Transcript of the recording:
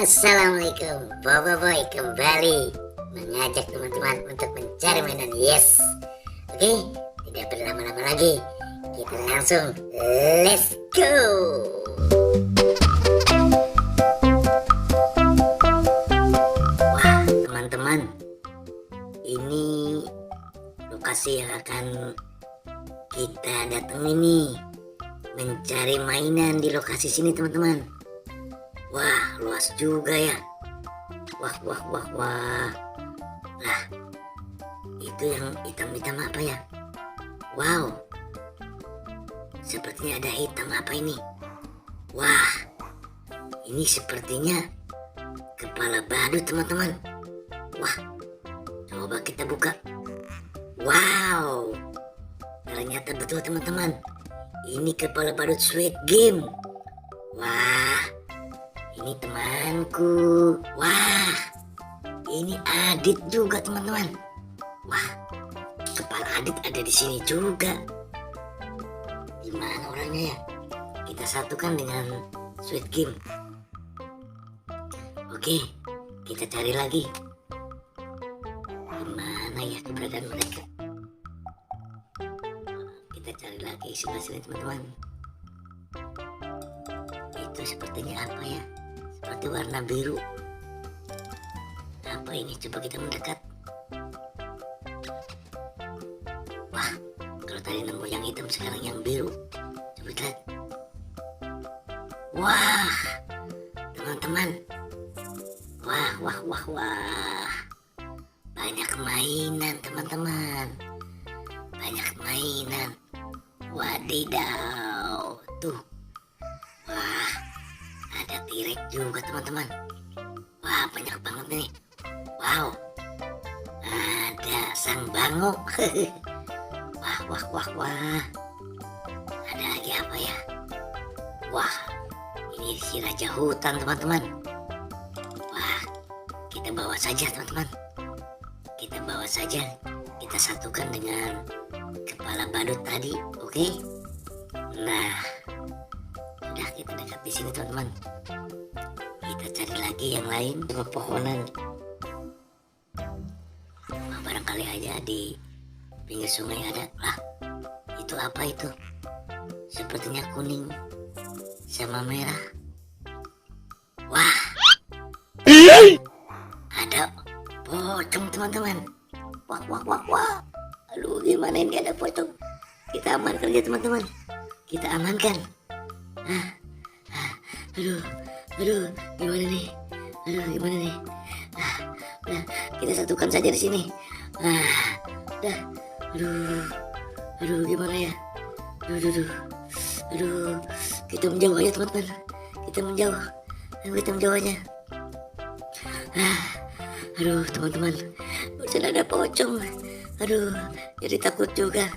Assalamualaikum, Boy kembali mengajak teman-teman untuk mencari mainan. Yes, oke, tidak berlama-lama lagi, kita langsung let's go. Wah teman-teman, ini lokasi yang akan kita datangi nih, mencari mainan di lokasi sini teman-teman. Wah, luas juga ya. Wah. Lah, itu yang hitam-hitam apa ya? Wow, sepertinya ada hitam apa ini? Wah, ini sepertinya kepala badut teman-teman. Wah, coba kita buka. Wow, ternyata betul teman-teman, ini kepala badut Squid Game. Wah, ini temanku. Wah, ini Adit juga teman-teman. Wah, kepala Adit ada di sini juga. Gimana orangnya ya? Kita satukan dengan Squid Game. Oke, kita cari lagi. Gimana ya keberadaan mereka? Kita cari lagi sebelah sini teman-teman. Itu sepertinya apa ya? Seperti warna biru. Apa ini? Coba kita mendekat. Wah, kalau tadi nemu yang hitam, sekarang yang biru. Coba lihat. Wah, teman-teman. Wah. Banyak mainan teman-teman. Banyak mainan. Wadidaw. Tuh. Wah, ada T-Rex juga teman-teman. Wah, banyak banget nih. Wow, ada sang bango. Wah. Ada lagi apa ya? Wah, ini si raja hutan teman-teman. Wah, kita bawa saja teman-teman. Kita bawa saja. Kita satukan dengan kepala badut tadi, oke? Nah, udah kita dekat di sini teman-teman. Kita cari lagi yang lain. Pepohonan. Barangkali aja di pinggir sungai ada. Lah, itu apa itu? Sepertinya kuning sama merah. Wah, ada pocong teman-teman. Wah. Aduh, gimana ini ada pocong? Kita amankan ya teman-teman. Kita amankan. Aduh, gimana nih? Udah, kita satukan saja di sini. Udah. Aduh, gimana ya? Aduh, kita menjauh aja teman-teman. Kita menjauh aja. Aduh, teman-teman, barusan ada pocong. Aduh, jadi takut juga.